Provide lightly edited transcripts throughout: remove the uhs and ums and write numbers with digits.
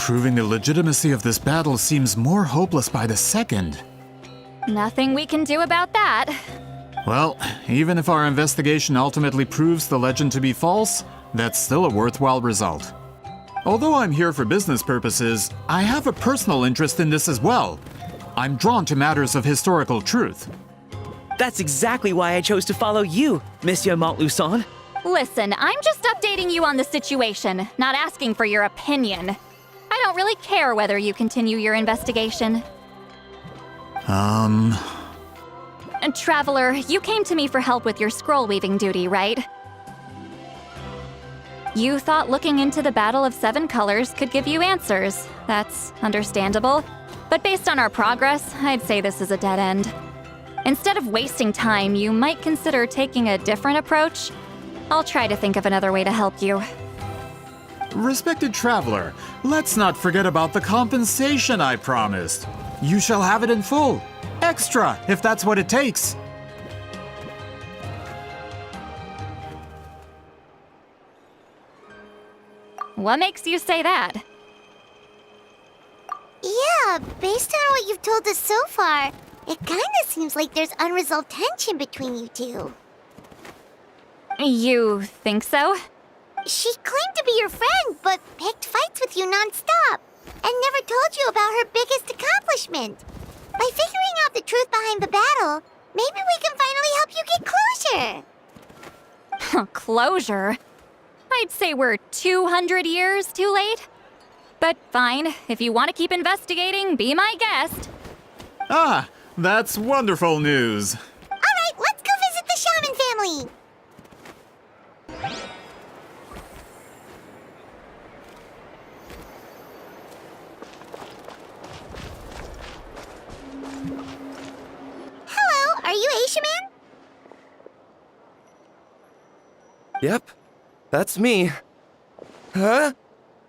Proving the legitimacy of this battle seems more hopeless by the second. Nothing we can do about that. Well, even if our investigation ultimately proves the legend to be false, that's still a worthwhile result. Although I'm here for business purposes, I have a personal interest in this as well. I'm drawn to matters of historical truth. That's exactly why I chose to follow you, Monsieur Montluçon. Listen, I'm just updating you on the situation, not asking for your opinion. I don't really care whether you continue your investigation. And Traveler, you came to me for help with your scroll-weaving duty, right? You thought looking into the Battle of Seven Colors could give you answers. That's understandable. But based on our progress, I'd say this is a dead end. Instead of wasting time, you might consider taking a different approach. I'll try to think of another way to help you. Respected Traveler, let's not forget about the compensation I promised. You shall have it in full. Extra, if that's what it takes. What makes you say that? Yeah, based on what you've told us so far, it kinda seems like there's unresolved tension between you two. You think so? She claimed to be your friend, but picked fights with you non-stop, and never told you about her biggest accomplishment. By figuring out the truth behind the battle, maybe we can finally help you get closure. Closure? I'd say we're 200 years too late. But fine, if you want to keep investigating, be my guest. Ah, that's wonderful news. Alright, let's go visit the Shaman family. Hello, are you a shaman? Yep, that's me. Huh?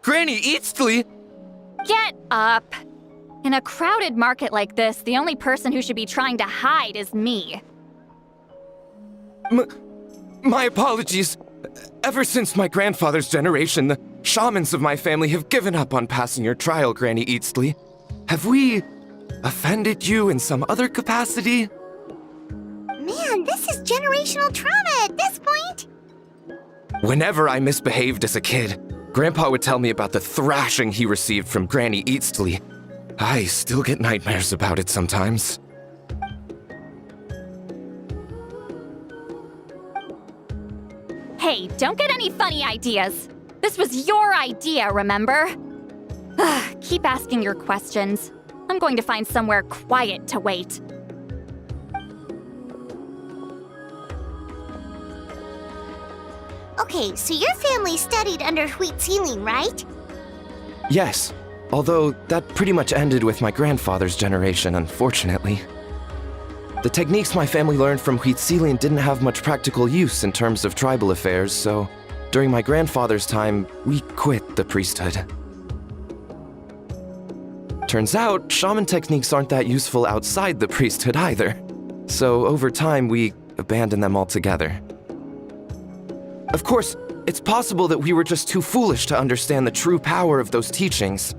Granny Eastly? Get up! In a crowded market like this, the only person who should be trying to hide is me. My apologies. Ever since my grandfather's generation, the shamans of my family have given up on passing your trial, Granny Eastly. Have we offended you in some other capacity? Man, this is generational trauma at this point. Whenever I misbehaved as a kid, Grandpa would tell me about the thrashing he received from Granny Eastly. I still get nightmares about it sometimes. Hey, don't get any funny ideas. This was your idea, remember? Keep asking your questions. I'm going to find somewhere quiet to wait. Okay, so your family studied under Wheat Ceiling, right? Yes, although that pretty much ended with my grandfather's generation, unfortunately. The techniques my family learned from Wheat Ceiling didn't have much practical use in terms of tribal affairs, so during my grandfather's time, we quit the priesthood. Turns out, shaman techniques aren't that useful outside the priesthood either, so over time we abandoned them altogether. Of course, it's possible that we were just too foolish to understand the true power of those teachings.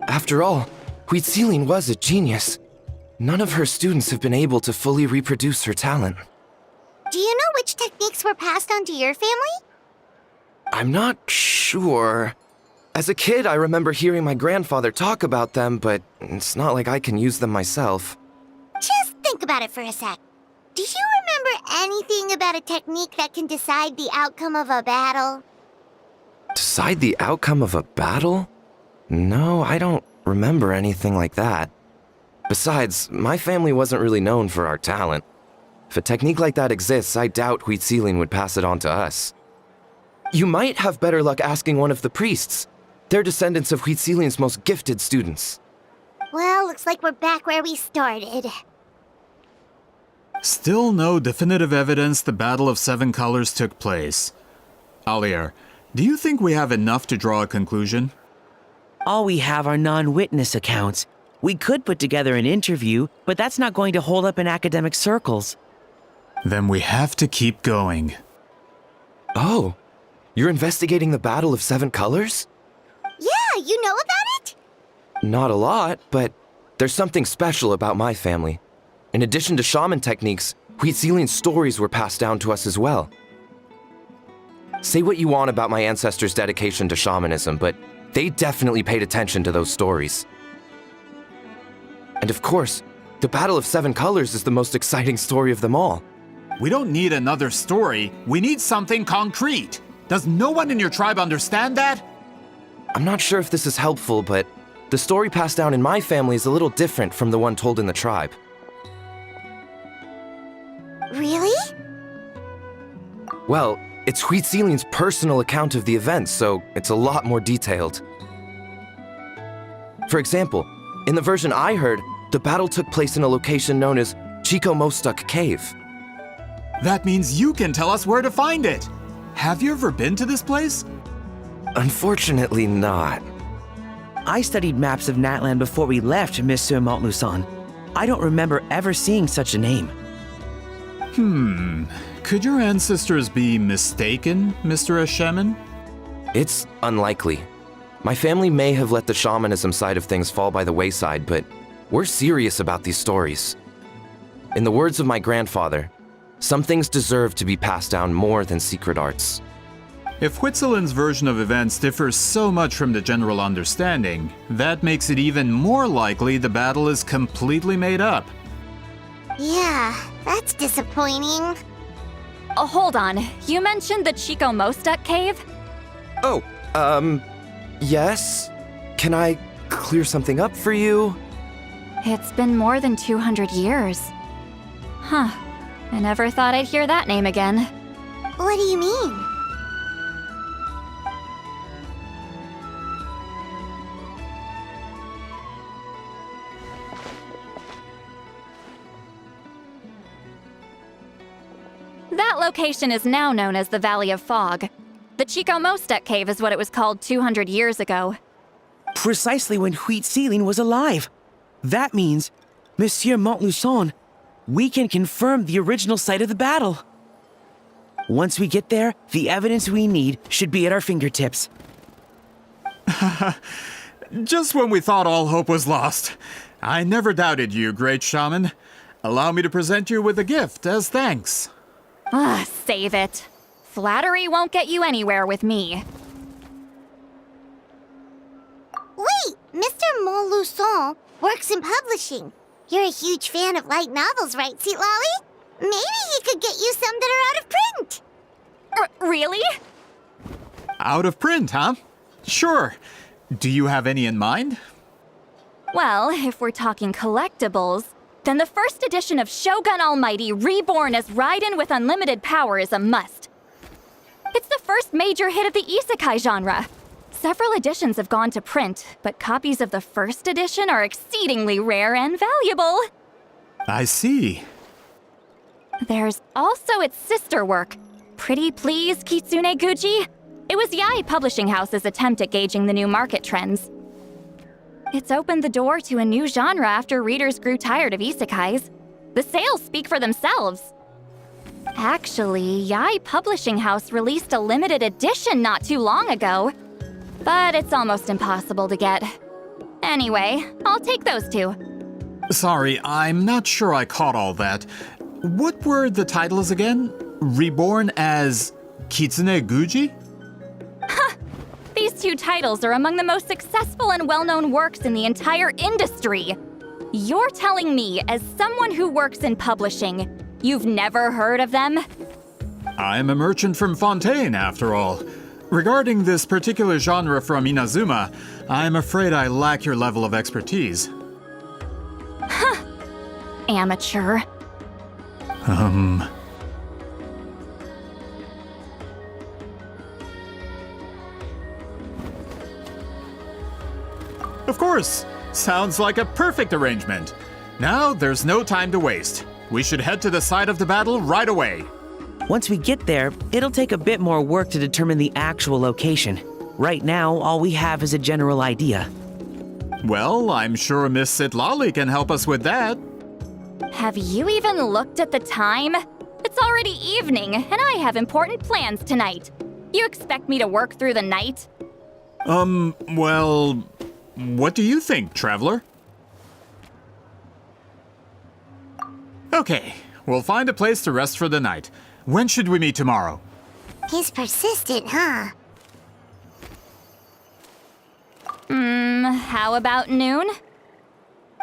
After all, Wheat Ceiling was a genius. None of her students have been able to fully reproduce her talent. Do you know which techniques were passed on to your family? I'm not sure. As a kid, I remember hearing my grandfather talk about them, but it's not like I can use them myself. Just think about it for a sec. Do you remember anything about a technique that can decide the outcome of a battle? Decide the outcome of a battle? No, I don't remember anything like that. Besides, my family wasn't really known for our talent. If a technique like that exists, I doubt Wheat Ceiling would pass it on to us. You might have better luck asking one of the priests. They're descendants of Wheat Ceiling's most gifted students. Well, looks like we're back where we started. Still no definitive evidence the Battle of Seven Colors took place. Alier, do you think we have enough to draw a conclusion? All we have are non-witness accounts. We could put together an interview, but that's not going to hold up in academic circles. Then we have to keep going. Oh, you're investigating the Battle of Seven Colors? Yeah, you know about it? Not a lot, but there's something special about my family. In addition to shaman techniques, Huitzilian stories were passed down to us as well. Say what you want about my ancestors' dedication to shamanism, but they definitely paid attention to those stories. And of course, the Battle of Seven Colors is the most exciting story of them all. We don't need another story. We need something concrete. Does no one in your tribe understand that? I'm not sure if this is helpful, but the story passed down in my family is a little different from the one told in the tribe. Really? Well, it's Huitzilian's personal account of the event, so it's a lot more detailed. For example, in the version I heard, the battle took place in a location known as Chico Mostuk Cave. That means you can tell us where to find it. Have you ever been to this place? Unfortunately not. I studied maps of Natland before we left, Monsieur Montluçon. I don't remember ever seeing such a name. Could your ancestors be mistaken, Mr. Shaman? It's unlikely. My family may have let the shamanism side of things fall by the wayside, but we're serious about these stories. In the words of my grandfather, some things deserve to be passed down more than secret arts. If Huitzilin's version of events differs so much from the general understanding, that makes it even more likely the battle is completely made up. Yeah, that's disappointing. Oh, hold on. You mentioned the Chico Mostuk cave? Oh, yes? Can I clear something up for you? It's been more than 200 years. Huh. I never thought I'd hear that name again. What do you mean? That location is now known as the Valley of Fog. The Chico Mostuk cave is what it was called 200 years ago. Precisely when Huitzilin was alive. That means, Monsieur Montluçon, we can confirm the original site of the battle. Once we get there, the evidence we need should be at our fingertips. Just when we thought all hope was lost. I never doubted you, great shaman. Allow me to present you with a gift as thanks. Save it. Flattery won't get you anywhere with me. Wait, Mr. Montluçon works in publishing. You're a huge fan of light novels, right, Seatlolly? Maybe he could get you some that are out of print. Really? Out of print, huh? Sure. Do you have any in mind? Well, if we're talking collectibles, then the first edition of Shogun Almighty Reborn as Raiden with Unlimited Power is a must. It's the first major hit of the isekai genre. Several editions have gone to print, but copies of the first edition are exceedingly rare and valuable. I see. There's also its sister work, Pretty Please Kitsune Guji. It was Yae Publishing House's attempt at gauging the new market trends. It's opened the door to a new genre after readers grew tired of isekais. The sales speak for themselves. Actually, Yae Publishing House released a limited edition not too long ago. But it's almost impossible to get. Anyway, I'll take those two. Sorry, I'm not sure I caught all that. What were the titles again? Reborn as Kitsune Guji? These two titles are among the most successful and well-known works in the entire industry. You're telling me, as someone who works in publishing, you've never heard of them? I'm a merchant from Fontaine, after all. Regarding this particular genre from Inazuma, I'm afraid I lack your level of expertise. Amateur. Of course! Sounds like a perfect arrangement. Now, there's no time to waste. We should head to the site of the battle right away. Once we get there, it'll take a bit more work to determine the actual location. Right now, all we have is a general idea. Well, I'm sure Miss Sitlali can help us with that. Have you even looked at the time? It's already evening, and I have important plans tonight. You expect me to work through the night? Well, what do you think, traveler? Okay, we'll find a place to rest for the night. When should we meet tomorrow? He's persistent, huh? How about noon?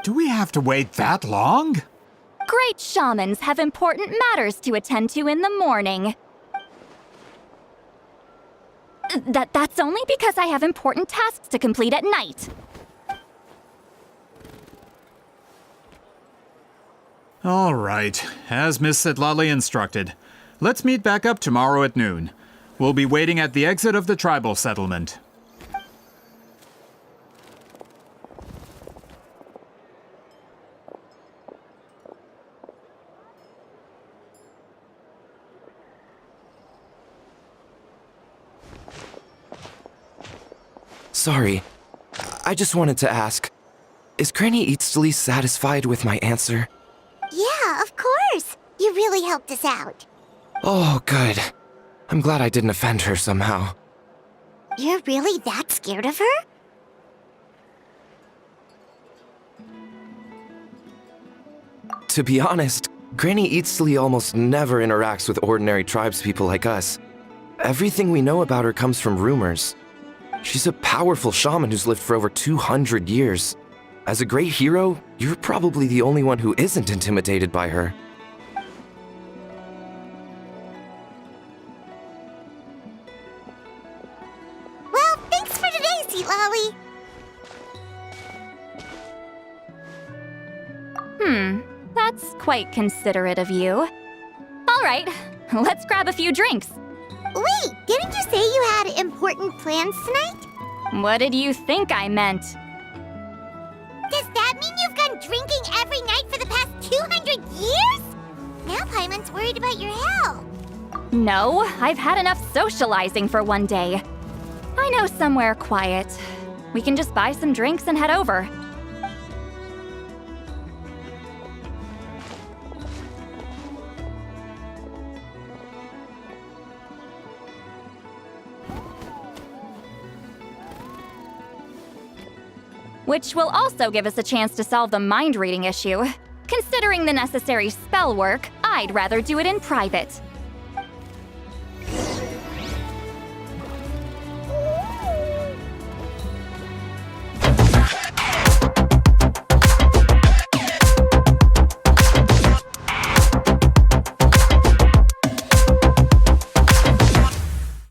Do we have to wait that long? Great shamans have important matters to attend to in the morning. That's only because I have important tasks to complete at night. All right, as Miss Sitlali instructed. Let's meet back up tomorrow at noon. We'll be waiting at the exit of the tribal settlement. Sorry. I just wanted to ask, is Granny Eatsley satisfied with my answer? Yeah, of course. You really helped us out. Oh, good. I'm glad I didn't offend her somehow. You're really that scared of her? To be honest, Granny Eatsley almost never interacts with ordinary tribespeople like us. Everything we know about her comes from rumors. She's a powerful shaman who's lived for over 200 years. As a great hero, you're probably the only one who isn't intimidated by her. Well, thanks for today, Seatlolly. That's quite considerate of you. All right, let's grab a few drinks. Wait, didn't you say you had important plans tonight? What did you think I meant? Does that mean you've gone drinking every night for the past 200 years? Now Paimon's worried about your health. No, I've had enough socializing for one day. I know somewhere quiet. We can just buy some drinks and head over. Which will also give us a chance to solve the mind reading issue. Considering the necessary spell work, I'd rather do it in private.